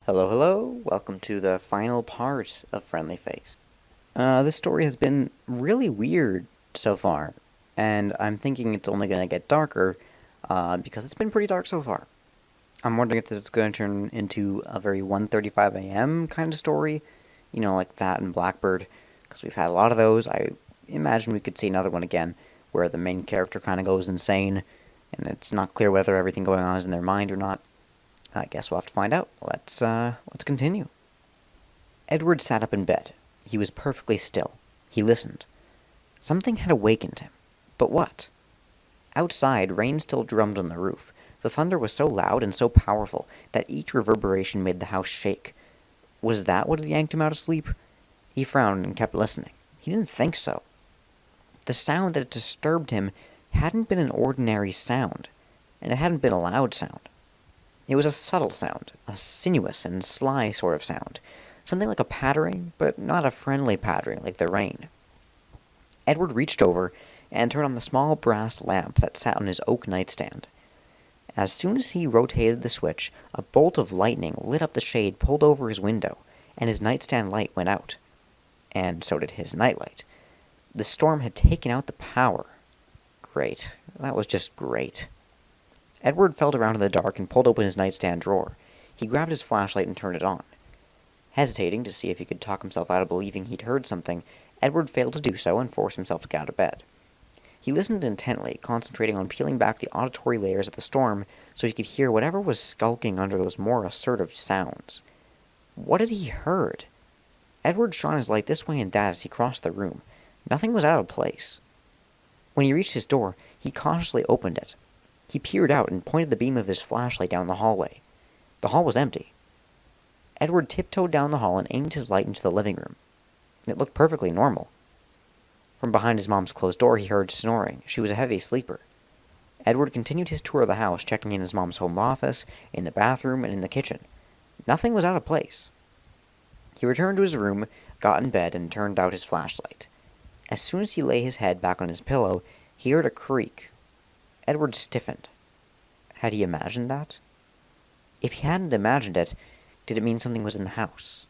Hello, hello! Welcome to the final part of Friendly Face. This story has been really weird so far, and I'm thinking it's only going to get darker, because it's been pretty dark so far. I'm wondering if this is going to turn into a very 1:35 a.m. kind of story, like that in Blackbird, because we've had a lot of those. I imagine we could see another one again, where the main character kind of goes insane, and it's not clear whether everything going on is in their mind or not. I guess we'll have to find out. Let's continue. Edward sat up in bed. He was perfectly still. He listened. Something had awakened him. But what? Outside, rain still drummed on the roof. The thunder was so loud and so powerful that each reverberation made the house shake. Was that what had yanked him out of sleep? He frowned and kept listening. He didn't think so. The sound that had disturbed him hadn't been an ordinary sound, and it hadn't been a loud sound. It was a subtle sound, a sinuous and sly sort of sound, something like a pattering, but not a friendly pattering like the rain. Edward reached over and turned on the small brass lamp that sat on his oak nightstand. As soon as he rotated the switch, a bolt of lightning lit up the shade pulled over his window, and his nightstand light went out. And so did his nightlight. The storm had taken out the power. Great. That was just great. Edward felt around in the dark and pulled open his nightstand drawer. He grabbed his flashlight and turned it on. Hesitating to see if he could talk himself out of believing he'd heard something, Edward failed to do so and forced himself to get out of bed. He listened intently, concentrating on peeling back the auditory layers of the storm so he could hear whatever was skulking under those more assertive sounds. What had he heard? Edward shone his light this way and that as he crossed the room. Nothing was out of place. When he reached his door, he cautiously opened it. He peered out and pointed the beam of his flashlight down the hallway. The hall was empty. Edward tiptoed down the hall and aimed his light into the living room. It looked perfectly normal. From behind his mom's closed door, he heard snoring. She was a heavy sleeper. Edward continued his tour of the house, checking in his mom's home office, in the bathroom, and in the kitchen. Nothing was out of place. He returned to his room, got in bed, and turned out his flashlight. As soon as he lay his head back on his pillow, he heard a creak. Edward stiffened. Had he imagined that? If he hadn't imagined it, did it mean something was in the house?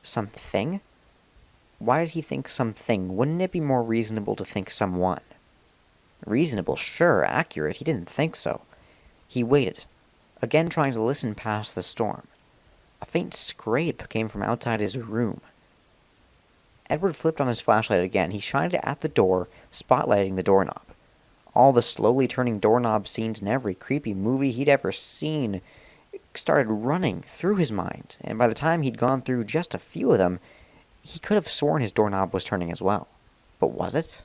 Something? Why did he think something? Wouldn't it be more reasonable to think someone? Reasonable, sure, accurate, he didn't think so. He waited, again trying to listen past the storm. A faint scrape came from outside his room. Edward flipped on his flashlight again. He shined it at the door, spotlighting the doorknob. All the slowly turning doorknob scenes in every creepy movie he'd ever seen started running through his mind, and by the time he'd gone through just a few of them, he could have sworn his doorknob was turning as well. But was it?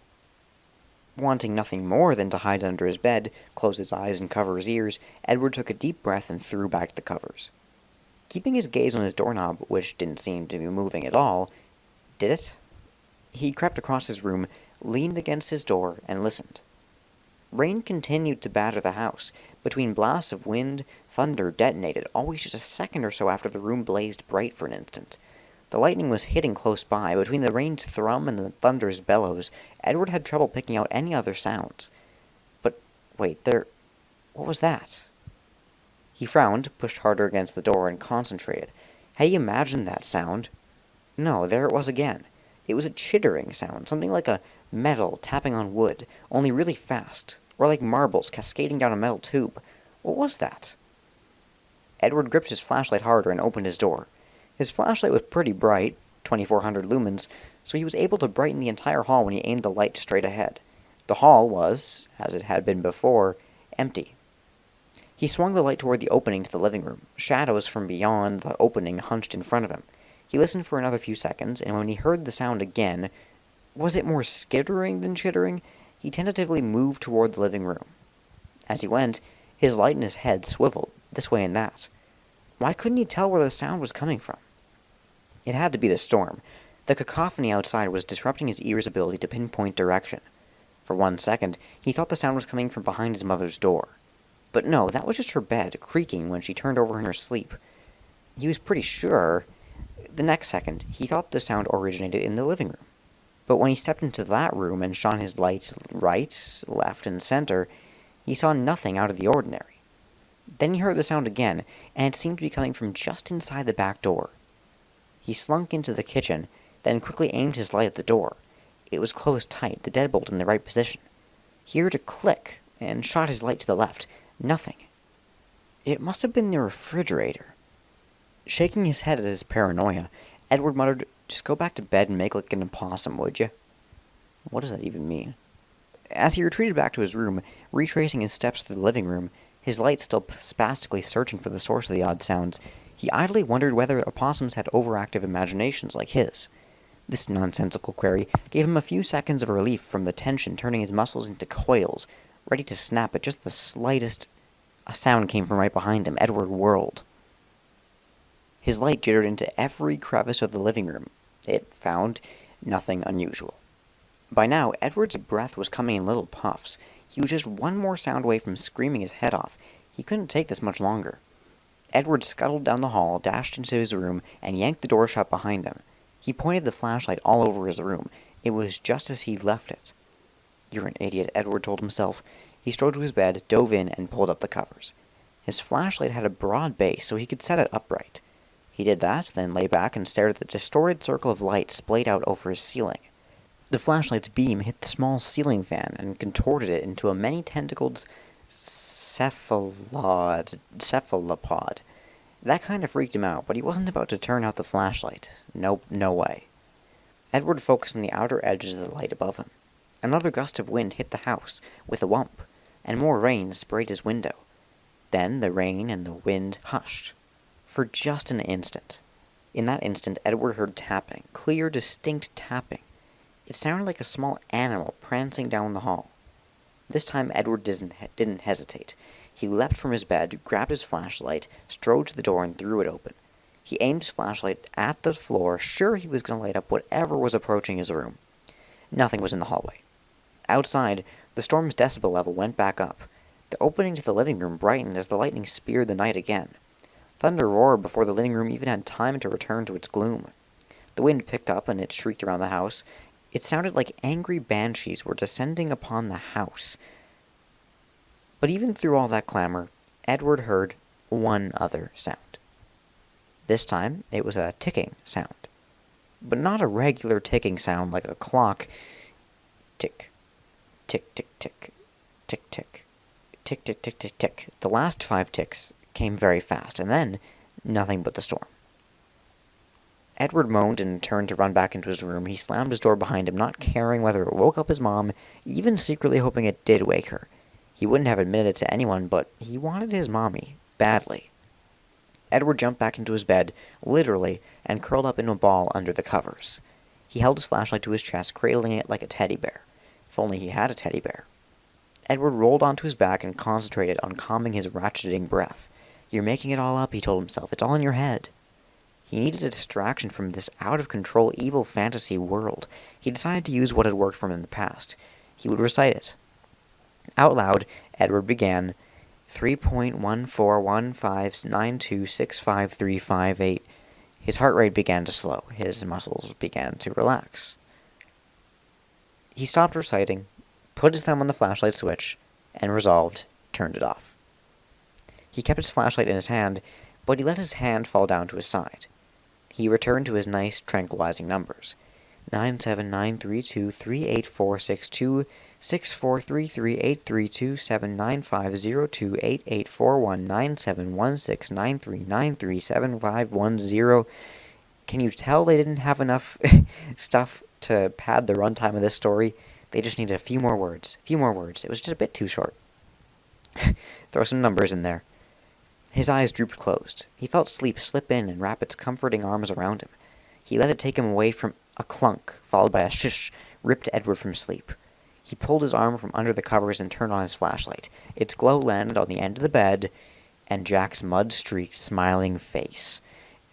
Wanting nothing more than to hide under his bed, close his eyes and cover his ears, Edward took a deep breath and threw back the covers. Keeping his gaze on his doorknob, which didn't seem to be moving at all, did it? He crept across his room, leaned against his door, and listened. Rain continued to batter the house. Between blasts of wind, thunder detonated, always just a second or so after the room blazed bright for an instant. The lightning was hitting close by. Between the rain's thrum and the thunder's bellows, Edward had trouble picking out any other sounds. But wait, what was that? He frowned, pushed harder against the door, and concentrated. Had he imagined that sound? No, there it was again. It was a chittering sound, something like a metal tapping on wood, only really fast, or like marbles cascading down a metal tube. What was that? Edward gripped his flashlight harder and opened his door. His flashlight was pretty bright, 2400 lumens, so he was able to brighten the entire hall when he aimed the light straight ahead. The hall was, as it had been before, empty. He swung the light toward the opening to the living room. Shadows from beyond the opening hunched in front of him. He listened for another few seconds, and when he heard the sound again, was it more skittering than chittering? He tentatively moved toward the living room. As he went, his light in his head swiveled, this way and that. Why couldn't he tell where the sound was coming from? It had to be the storm. The cacophony outside was disrupting his ear's ability to pinpoint direction. For 1 second, he thought the sound was coming from behind his mother's door. But no, that was just her bed, creaking when she turned over in her sleep. He was pretty sure. The next second, he thought the sound originated in the living room. But when he stepped into that room and shone his light right, left, and center, he saw nothing out of the ordinary. Then he heard the sound again, and it seemed to be coming from just inside the back door. He slunk into the kitchen, then quickly aimed his light at the door. It was closed tight, the deadbolt in the right position. He heard a click, and shot his light to the left. Nothing. It must have been the refrigerator. Shaking his head at his paranoia, Edward muttered, "Just go back to bed and make like an opossum, would you?" What does that even mean? As he retreated back to his room, retracing his steps through the living room, his light still spastically searching for the source of the odd sounds, he idly wondered whether opossums had overactive imaginations like his. This nonsensical query gave him a few seconds of relief from the tension turning his muscles into coils, ready to snap at just the slightest. A sound came from right behind him. Edward whirled. His light jittered into every crevice of the living room. It found nothing unusual. By now, Edward's breath was coming in little puffs. He was just one more sound away from screaming his head off. He couldn't take this much longer. Edward scuttled down the hall, dashed into his room, and yanked the door shut behind him. He pointed the flashlight all over his room. It was just as he'd left it. "You're an idiot," Edward told himself. He strode to his bed, dove in, and pulled up the covers. His flashlight had a broad base, so he could set it upright. He did that, then lay back and stared at the distorted circle of light splayed out over his ceiling. The flashlight's beam hit the small ceiling fan and contorted it into a many-tentacled cephalopod. That kind of freaked him out, but he wasn't about to turn out the flashlight. Nope, no way. Edward focused on the outer edges of the light above him. Another gust of wind hit the house, with a whump, and more rain sprayed his window. Then the rain and the wind hushed. For just an instant. In that instant, Edward heard tapping, clear, distinct tapping. It sounded like a small animal prancing down the hall. This time Edward didn't hesitate. He leapt from his bed, grabbed his flashlight, strode to the door, and threw it open. He aimed his flashlight at the floor, sure he was going to light up whatever was approaching his room. Nothing was in the hallway. Outside, the storm's decibel level went back up. The opening to the living room brightened as the lightning speared the night again. Thunder roared before the living room even had time to return to its gloom. The wind picked up and it shrieked around the house. It sounded like angry banshees were descending upon the house. But even through all that clamor, Edward heard one other sound. This time, it was a ticking sound. But not a regular ticking sound like a clock. Tick, tick, tick, tick, tick, tick, tick, tick, tick, tick, tick. The last 5 ticks came very fast, and then nothing but the storm. Edward moaned and turned to run back into his room. He slammed his door behind him, not caring whether it woke up his mom, even secretly hoping it did wake her. He wouldn't have admitted it to anyone, but he wanted his mommy, badly. Edward jumped back into his bed, literally, and curled up in a ball under the covers. He held his flashlight to his chest, cradling it like a teddy bear. If only he had a teddy bear. Edward rolled onto his back and concentrated on calming his ratcheting breath. "You're making it all up," he told himself. "It's all in your head." He needed a distraction from this out-of-control evil fantasy world. He decided to use what had worked for him in the past. He would recite it. Out loud, Edward began, 3.1415926535. His heart rate began to slow. His muscles began to relax. He stopped reciting, put his thumb on the flashlight switch, and resolved, turned it off. He kept his flashlight in his hand, but he let his hand fall down to his side. He returned to his nice, tranquilizing numbers. 979323846264338327950288419716939375510. 6433832788419716939375510. Can you tell they didn't have enough stuff to pad the runtime of this story? They just needed a few more words. It was just a bit too short. Throw some numbers in there. His eyes drooped closed. He felt sleep slip in and wrap its comforting arms around him. He let it take him away from a clunk, followed by a shish, ripped Edward from sleep. He pulled his arm from under the covers and turned on his flashlight. Its glow landed on the end of the bed, and Jack's mud-streaked, smiling face.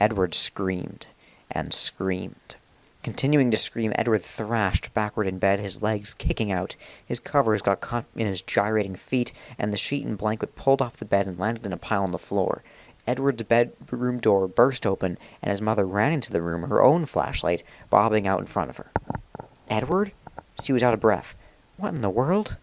Edward screamed and screamed. Continuing to scream, Edward thrashed backward in bed, his legs kicking out. His covers got caught in his gyrating feet, and the sheet and blanket pulled off the bed and landed in a pile on the floor. Edward's bedroom door burst open, and his mother ran into the room, her own flashlight bobbing out in front of her. "Edward?" She was out of breath. "What in the world?"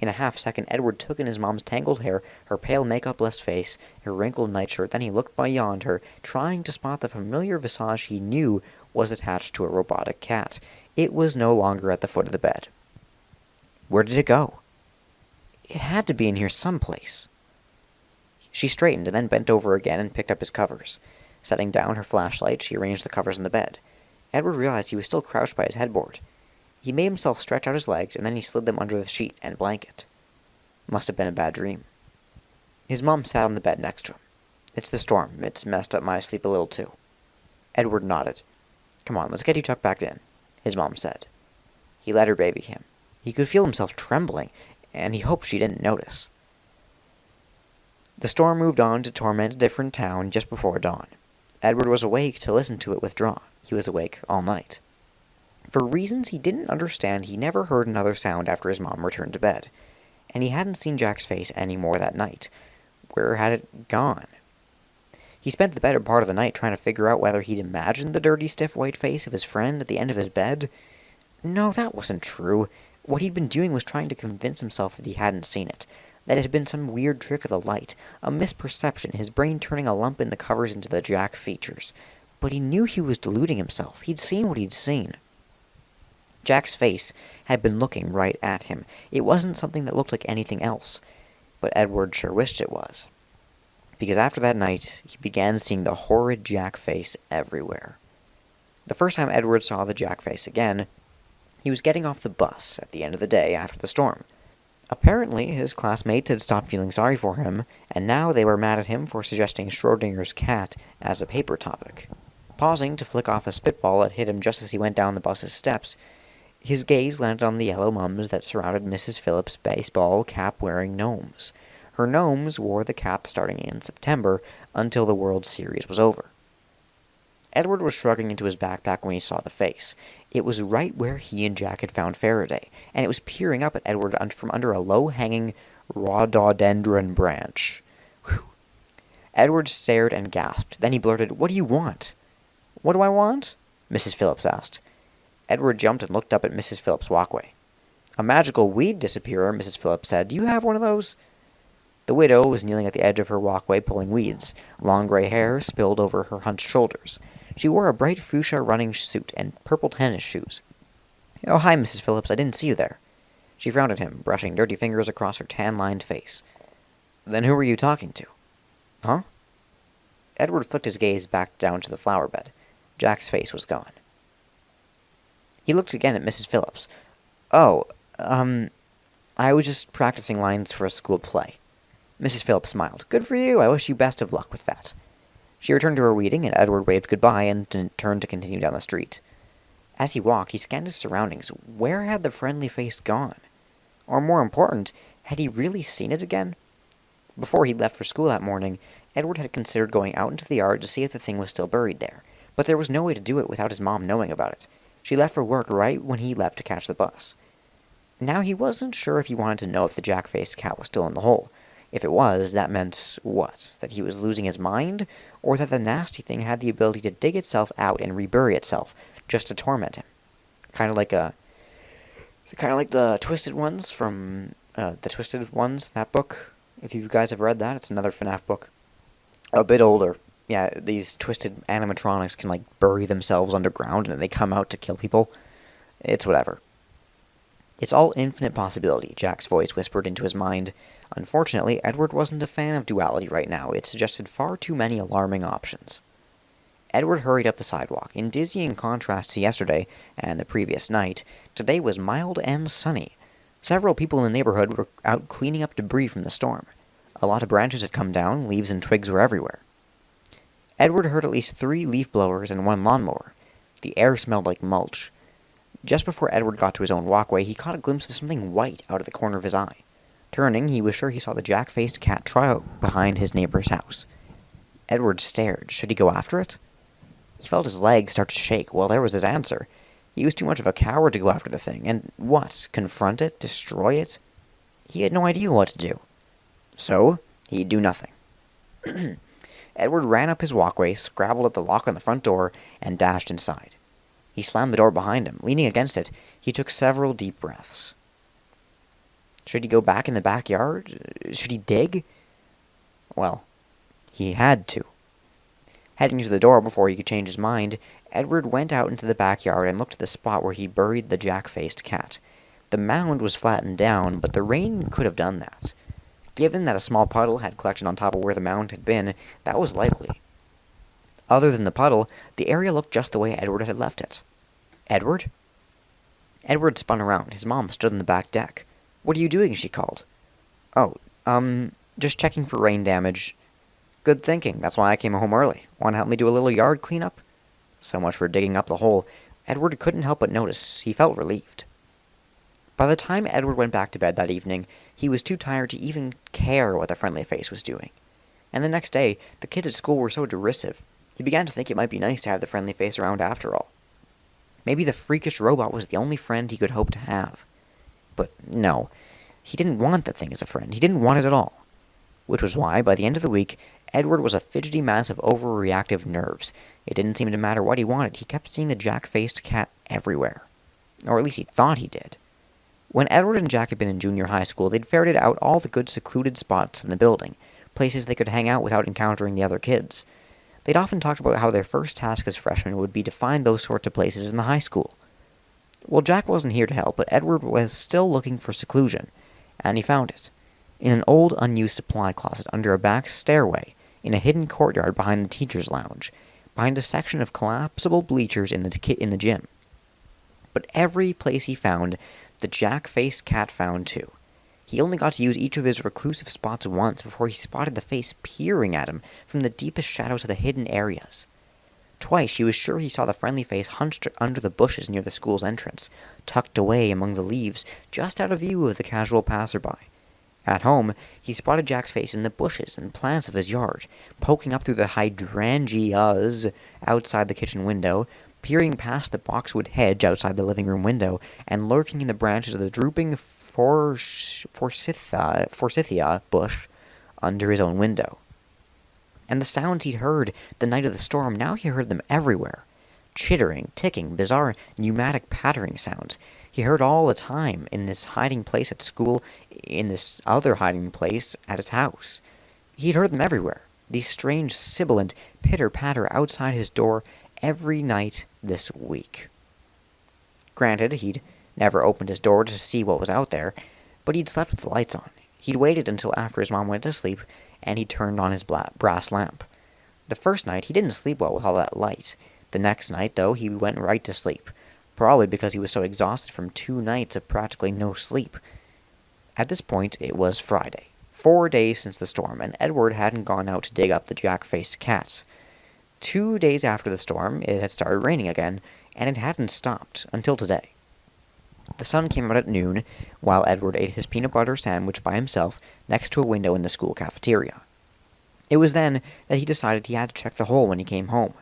In a half-second, Edward took in his mom's tangled hair, her pale makeup-less face, her wrinkled nightshirt, then he looked beyond her, trying to spot the familiar visage he knew was attached to a robotic cat. It was no longer at the foot of the bed. Where did it go? It had to be in here someplace. She straightened and then bent over again and picked up his covers. Setting down her flashlight, she arranged the covers on the bed. Edward realized he was still crouched by his headboard. He made himself stretch out his legs, and then he slid them under the sheet and blanket. Must have been a bad dream. His mom sat on the bed next to him. It's the storm. It's messed up my sleep a little, too. Edward nodded. Come on, let's get you tucked back in, his mom said. He let her baby him. He could feel himself trembling, and he hoped she didn't notice. The storm moved on to torment a different town just before dawn. Edward was awake to listen to it withdraw. He was awake all night. For reasons he didn't understand, he never heard another sound after his mom returned to bed, and he hadn't seen Jack's face any more that night. Where had it gone? He spent the better part of the night trying to figure out whether he'd imagined the dirty, stiff white face of his friend at the end of his bed. No, that wasn't true. What he'd been doing was trying to convince himself that he hadn't seen it, that it had been some weird trick of the light, a misperception, his brain turning a lump in the covers into the Jack features. But he knew he was deluding himself. He'd seen what he'd seen. Jack's face had been looking right at him. It wasn't something that looked like anything else, but Edward sure wished it was. Because after that night, he began seeing the horrid Jack face everywhere. The first time Edward saw the Jack face again, he was getting off the bus at the end of the day after the storm. Apparently, his classmates had stopped feeling sorry for him, and now they were mad at him for suggesting Schrodinger's cat as a paper topic. Pausing to flick off a spitball that hit him just as he went down the bus's steps, his gaze landed on the yellow mums that surrounded Mrs. Phillips' baseball cap-wearing gnomes. Her gnomes wore the cap starting in September until the World Series was over. Edward was shrugging into his backpack when he saw the face. It was right where he and Jack had found Faraday, and it was peering up at Edward from under a low-hanging rhododendron branch. Whew. Edward stared and gasped. Then he blurted, "What do you want?" "What do I want?" Mrs. Phillips asked. Edward jumped and looked up at Mrs. Phillips' walkway. "A magical weed disappearer," Mrs. Phillips said. "Do you have one of those?" The widow was kneeling at the edge of her walkway pulling weeds. Long gray hair spilled over her hunched shoulders. She wore a bright fuchsia running suit and purple tennis shoes. "Oh, hi, Mrs. Phillips. I didn't see you there." She frowned at him, brushing dirty fingers across her tan-lined face. "Then who were you talking to?" "Huh?" Edward flicked his gaze back down to the flower bed. Jack's face was gone. He looked again at Mrs. Phillips. "Oh, I was just practicing lines for a school play." Mrs. Phillips smiled. "Good for you. I wish you best of luck with that." She returned to her weeding, and Edward waved goodbye and turned to continue down the street. As he walked, he scanned his surroundings. Where had the friendly face gone? Or more important, had he really seen it again? Before he left for school that morning, Edward had considered going out into the yard to see if the thing was still buried there, but there was no way to do it without his mom knowing about it. She left for work right when he left to catch the bus. Now he wasn't sure if he wanted to know if the Jack-faced cat was still in the hole. If it was, that meant what? That he was losing his mind? Or that the nasty thing had the ability to dig itself out and rebury itself, just to torment him? Kind of like the Twisted Ones from, the Twisted Ones, that book. If you guys have read that, it's another FNAF book. A bit older. Yeah, these twisted animatronics can, bury themselves underground and then they come out to kill people. It's whatever. It's all infinite possibility, Jack's voice whispered into his mind. Unfortunately, Edward wasn't a fan of duality right now. It suggested far too many alarming options. Edward hurried up the sidewalk. In dizzying contrast to yesterday and the previous night, today was mild and sunny. Several people in the neighborhood were out cleaning up debris from the storm. A lot of branches had come down, leaves and twigs were everywhere. Edward heard at least 3 leaf blowers and 1 lawnmower. The air smelled like mulch. Just before Edward got to his own walkway, he caught a glimpse of something white out of the corner of his eye. Turning, he was sure he saw the Jack-faced cat trot behind his neighbor's house. Edward stared. Should he go after it? He felt his legs start to shake. Well, there was his answer. He was too much of a coward to go after the thing. And what? Confront it? Destroy it? He had no idea what to do. So, he'd do nothing. Edward ran up his walkway, scrabbled at the lock on the front door, and dashed inside. He slammed the door behind him. Leaning against it, he took several deep breaths. Should he go back in the backyard? Should he dig? Well, he had to. Heading to the door before he could change his mind, Edward went out into the backyard and looked at the spot where he'd buried the jack-faced cat. The mound was flattened down, but the rain could have done that. Given that a small puddle had collected on top of where the mound had been, that was likely. Other than the puddle, the area looked just the way Edward had left it. Edward? Edward spun around. His mom stood on the back deck. "What are you doing?" she called. "Oh, just checking for rain damage." "Good thinking. That's why I came home early. Want to help me do a little yard cleanup?" So much for digging up the hole. Edward couldn't help but notice he felt relieved. By the time Edward went back to bed that evening, he was too tired to even care what the friendly face was doing. And the next day, the kids at school were so derisive, he began to think it might be nice to have the friendly face around after all. Maybe the freakish robot was the only friend he could hope to have. But no, he didn't want the thing as a friend. He didn't want it at all. Which was why, by the end of the week, Edward was a fidgety mass of overreactive nerves. It didn't seem to matter what he wanted. He kept seeing the jack-faced cat everywhere. Or at least he thought he did. When Edward and Jack had been in junior high school, they'd ferreted out all the good secluded spots in the building, places they could hang out without encountering the other kids. They'd often talked about how their first task as freshmen would be to find those sorts of places in the high school. Well, Jack wasn't here to help, but Edward was still looking for seclusion, and he found it. In an old, unused supply closet under a back stairway, in a hidden courtyard behind the teacher's lounge, behind a section of collapsible bleachers in the gym. But every place he found, the jack-faced cat found too. He only got to use each of his reclusive spots once before he spotted the face peering at him from the deepest shadows of the hidden areas. Twice he was sure he saw the friendly face hunched under the bushes near the school's entrance, tucked away among the leaves, just out of view of the casual passerby. At home, he spotted Jack's face in the bushes and plants of his yard, poking up through the hydrangeas outside the kitchen window, peering past the boxwood hedge outside the living room window, and lurking in the branches of the drooping forsythia bush under his own window. And the sounds he'd heard the night of the storm, now he heard them everywhere. Chittering, ticking, bizarre pneumatic pattering sounds. He heard all the time in this hiding place at school, in this other hiding place at his house. He'd heard them everywhere. These strange, sibilant pitter-patter outside his door every night this week. Granted, he'd never opened his door to see what was out there, but he'd slept with the lights on. He'd waited until after his mom went to sleep, and he turned on his brass lamp. The first night, he didn't sleep well with all that light. The next night, though, he went right to sleep, probably because he was so exhausted from 2 nights of practically no sleep. At this point, it was Friday, 4 days since the storm, and Edward hadn't gone out to dig up the jack-faced cat. 2 days after the storm, it had started raining again, and it hadn't stopped until today. The sun came out at noon, while Edward ate his peanut butter sandwich by himself next to a window in the school cafeteria. It was then that he decided he had to check the hole when he came home.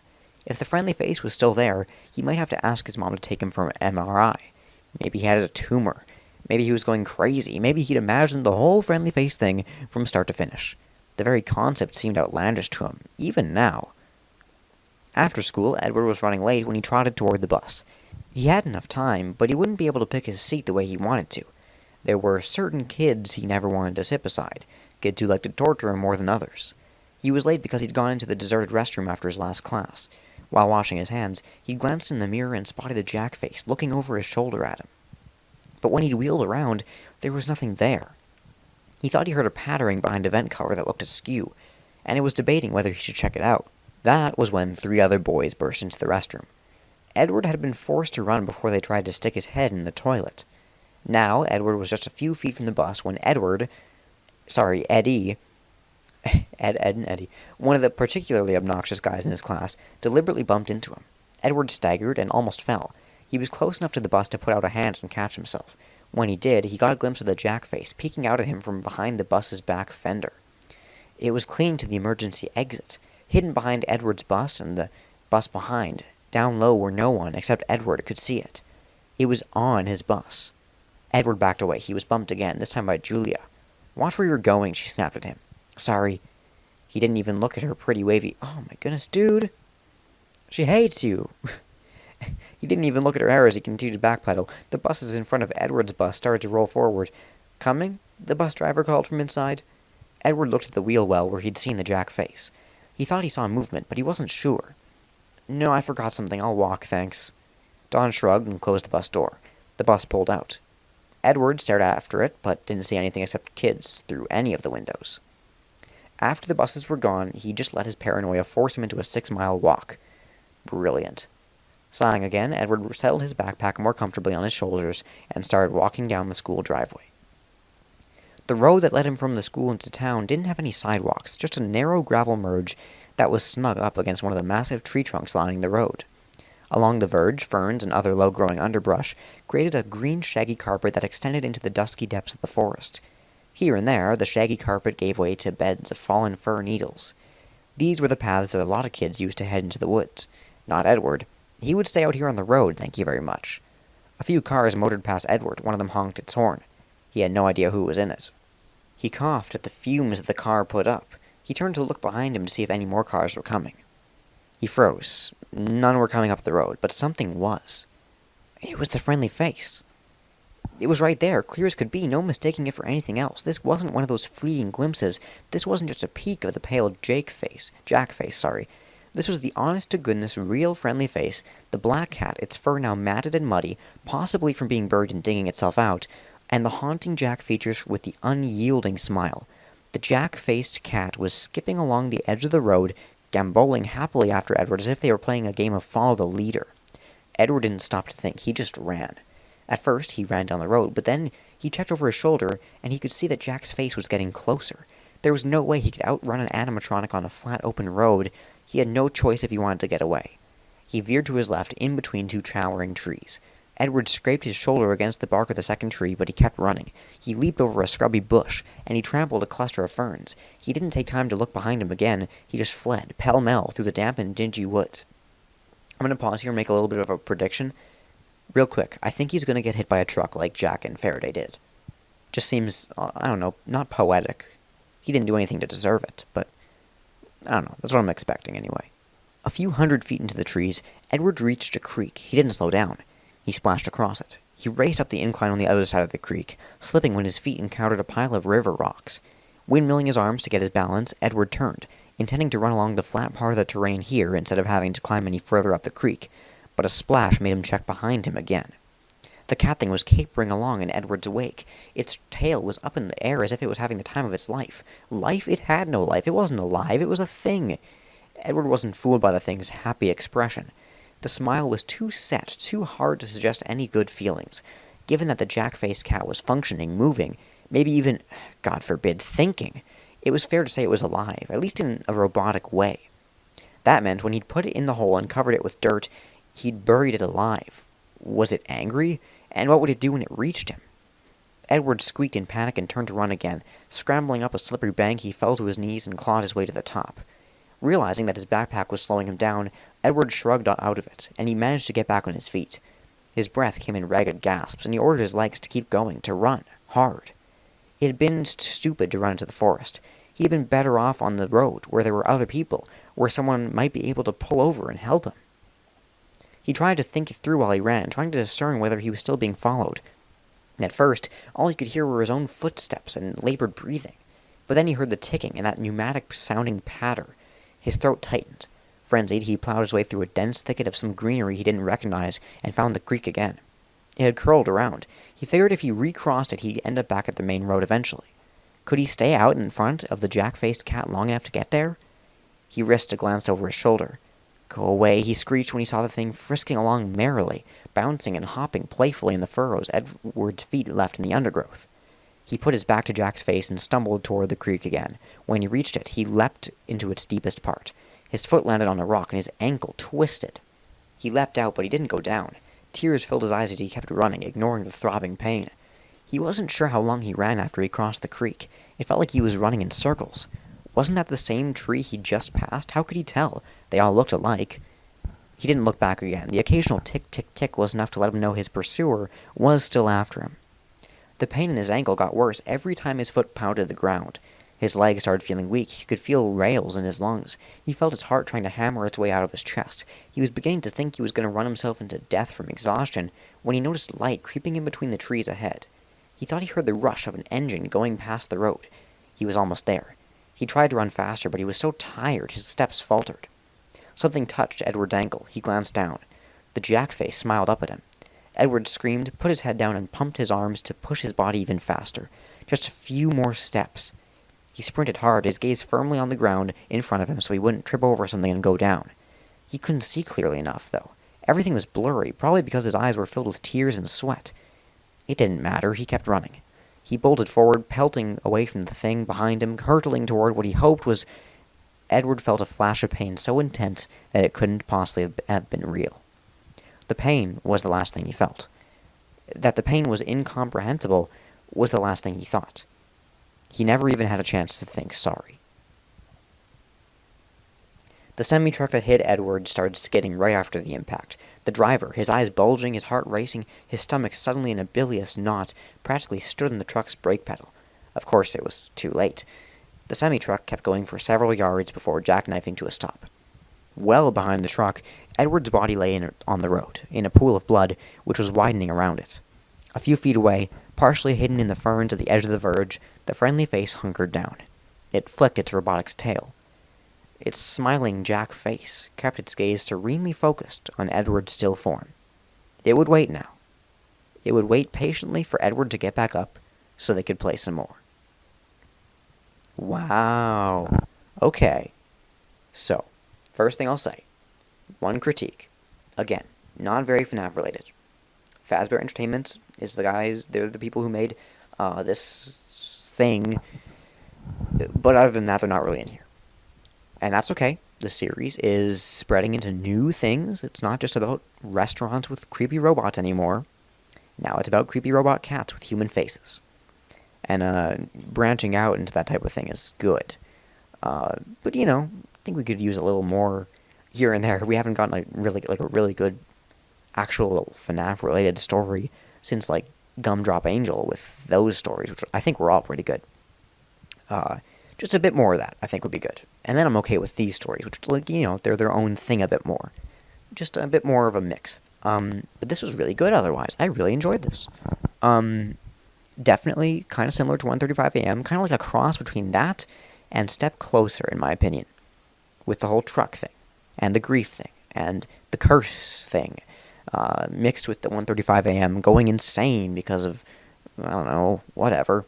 If the friendly face was still there, he might have to ask his mom to take him for an MRI. Maybe he had a tumor. Maybe he was going crazy. Maybe he'd imagined the whole friendly face thing from start to finish. The very concept seemed outlandish to him, even now. After school, Edward was running late when he trotted toward the bus. He had enough time, but he wouldn't be able to pick his seat the way he wanted to. There were certain kids he never wanted to sit beside, kids who liked to torture him more than others. He was late because he'd gone into the deserted restroom after his last class. While washing his hands, he glanced in the mirror and spotted the jack face looking over his shoulder at him. But when he'd wheeled around, there was nothing there. He thought he heard a pattering behind a vent cover that looked askew, and he was debating whether he should check it out. That was when 3 other boys burst into the restroom. Edward had been forced to run before they tried to stick his head in the toilet. Now, Edward was just a few feet from the bus when Eddie, Ed and Eddie, one of the particularly obnoxious guys in his class, deliberately bumped into him. Edward staggered and almost fell. He was close enough to the bus to put out a hand and catch himself. When he did, he got a glimpse of the jack face peeking out at him from behind the bus's back fender. It was clinging to the emergency exit, hidden behind Edward's bus and the bus behind, down low where no one except Edward could see it. It was on his bus. Edward backed away. He was bumped again, this time by Julia. "Watch where you're going," she snapped at him. "Sorry." He didn't even look at her pretty wavy, "Oh my goodness, dude. She hates you." He didn't even look at her hair as he continued to backpedal. The buses in front of Edward's bus started to roll forward. "Coming?" the bus driver called from inside. Edward looked at the wheel well where he'd seen the Jack face. He thought he saw movement, but he wasn't sure. No, I forgot something. I'll walk, thanks. Don shrugged and closed the bus door. The bus pulled out. Edward stared after it, but didn't see anything except kids through any of the windows. After the buses were gone, he just let his paranoia force him into a 6-mile walk. Brilliant. Sighing again, Edward settled his backpack more comfortably on his shoulders and started walking down the school driveway. The road that led him from the school into town didn't have any sidewalks, just a narrow gravel merge that was snug up against one of the massive tree trunks lining the road. Along the verge, ferns and other low-growing underbrush created a green shaggy carpet that extended into the dusky depths of the forest. Here and there, the shaggy carpet gave way to beds of fallen fir needles. These were the paths that a lot of kids used to head into the woods. Not Edward. He would stay out here on the road, thank you very much. A few cars motored past Edward. One of them honked its horn. He had no idea who was in it. He coughed at the fumes that the car put up. He turned to look behind him to see if any more cars were coming. He froze. None were coming up the road, but something was. It was the friendly face. It was right there, clear as could be, no mistaking it for anything else. This wasn't one of those fleeting glimpses. This wasn't just a peek of the pale Jack face. This was the honest-to-goodness, real friendly face, the black cat, its fur now matted and muddy, possibly from being buried and digging itself out, and the haunting Jack features with the unyielding smile. The Jack-faced cat was skipping along the edge of the road, gamboling happily after Edward as if they were playing a game of follow the leader. Edward didn't stop to think, he just ran. At first, he ran down the road, but then he checked over his shoulder, and he could see that Jack's face was getting closer. There was no way he could outrun an animatronic on a flat, open road. He had no choice if he wanted to get away. He veered to his left, in between two towering trees. Edward scraped his shoulder against the bark of the second tree, but he kept running. He leaped over a scrubby bush, and he trampled a cluster of ferns. He didn't take time to look behind him again. He just fled, pell-mell, through the damp and dingy woods. I'm going to pause here and make a little bit of a prediction. Real quick, I think he's going to get hit by a truck like Jack and Faraday did. Just seems, I don't know, not poetic. He didn't do anything to deserve it, but I don't know, that's what I'm expecting anyway. A few 100 feet into the trees, Edward reached a creek. He didn't slow down. He splashed across it. He raced up the incline on the other side of the creek, slipping when his feet encountered a pile of river rocks. Windmilling his arms to get his balance, Edward turned, intending to run along the flat part of the terrain here instead of having to climb any further up the creek, but a splash made him check behind him again. The cat thing was capering along in Edward's wake. Its tail was up in the air as if it was having the time of its life. Life? It had no life. It wasn't alive. It was a thing. Edward wasn't fooled by the thing's happy expression. The smile was too set, too hard to suggest any good feelings. Given that the Jack-faced cat was functioning, moving, maybe even, God forbid, thinking, it was fair to say it was alive, at least in a robotic way. That meant when he'd put it in the hole and covered it with dirt, he'd buried it alive. Was it angry? And what would it do when it reached him? Edward squeaked in panic and turned to run again. Scrambling up a slippery bank, he fell to his knees and clawed his way to the top. Realizing that his backpack was slowing him down, Edward shrugged out of it, and he managed to get back on his feet. His breath came in ragged gasps, and he ordered his legs to keep going, to run, hard. It had been stupid to run into the forest. He had been better off on the road, where there were other people, where someone might be able to pull over and help him. He tried to think it through while he ran, trying to discern whether he was still being followed. At first, all he could hear were his own footsteps and labored breathing. But then he heard the ticking and that pneumatic-sounding patter. His throat tightened. Frenzied, he plowed his way through a dense thicket of some greenery he didn't recognize and found the creek again. It had curled around. He figured if he recrossed it, he'd end up back at the main road eventually. Could he stay out in front of the Jack-faced cat long enough to get there? He risked a glance over his shoulder. Go away, he screeched when he saw the thing frisking along merrily, bouncing and hopping playfully in the furrows Edward's feet left in the undergrowth. He put his back to Jack's face and stumbled toward the creek again. When he reached it, he leapt into its deepest part. His foot landed on a rock, and his ankle twisted. He leapt out, but he didn't go down. Tears filled his eyes as he kept running, ignoring the throbbing pain. He wasn't sure how long he ran after he crossed the creek. It felt like he was running in circles. Wasn't that the same tree he'd just passed? How could he tell? They all looked alike. He didn't look back again. The occasional tick-tick-tick was enough to let him know his pursuer was still after him. The pain in his ankle got worse every time his foot pounded the ground. His legs started feeling weak. He could feel rails in his lungs. He felt his heart trying to hammer its way out of his chest. He was beginning to think he was going to run himself into death from exhaustion when he noticed light creeping in between the trees ahead. He thought he heard the rush of an engine going past the road. He was almost there. He tried to run faster, but he was so tired his steps faltered. Something touched Edward's ankle. He glanced down. The jack-face smiled up at him. Edward screamed, put his head down, and pumped his arms to push his body even faster. Just a few more steps. He sprinted hard, his gaze firmly on the ground in front of him so he wouldn't trip over something and go down. He couldn't see clearly enough, though. Everything was blurry, probably because his eyes were filled with tears and sweat. It didn't matter, he kept running. He bolted forward, pelting away from the thing behind him, hurtling toward what he hoped was... Edward felt a flash of pain so intense that it couldn't possibly have been real. The pain was the last thing he felt. That the pain was incomprehensible was the last thing he thought. He never even had a chance to think sorry. The semi-truck that hit Edward started skidding right after the impact. The driver, his eyes bulging, his heart racing, his stomach suddenly in a bilious knot, practically stood on the truck's brake pedal. Of course, it was too late. The semi-truck kept going for several yards before jackknifing to a stop. Well behind the truck, Edward's body lay on the road, in a pool of blood, which was widening around it. A few feet away, partially hidden in the ferns at the edge of the verge, the friendly face hunkered down. It flicked its robotic's tail. Its smiling jack face kept its gaze serenely focused on Edward's still form. It would wait now. It would wait patiently for Edward to get back up so they could play some more. Wow. Okay. So, first thing I'll say. One critique. Again, not very FNAF related. Fazbear Entertainment is the guys, they're the people who made this thing. But other than that, they're not really in here. And that's okay. The series is spreading into new things. It's not just about restaurants with creepy robots anymore. Now it's about creepy robot cats with human faces. And branching out into that type of thing is good. But, you know, I think we could use a little more here and there. We haven't gotten a really good actual FNAF-related story since, like, Gumdrop Angel with those stories, which I think were all pretty good. Just a bit more of that, I think, would be good. And then I'm okay with these stories, which, like, you know, they're their own thing a bit more. Just a bit more of a mix. But this was really good otherwise. I really enjoyed this. Definitely kind of similar to 1:35 a.m., kind of like a cross between that and Step Closer, in my opinion. With the whole truck thing, and the grief thing, and the curse thing, mixed with the 1:35 a.m. going insane because of, I don't know, whatever.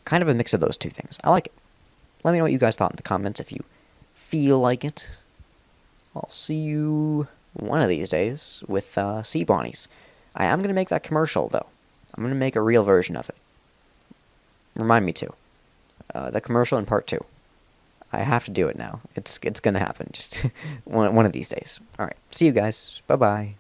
Kind of a mix of those two things. I like it. Let me know what you guys thought in the comments if you feel like it. I'll see you one of these days with Sea Bonnies. I am going to make that commercial, though. I'm going to make a real version of it. Remind me to. The commercial in part 2. I have to do it now. It's going to happen. Just one of these days. Alright, see you guys. Bye-bye.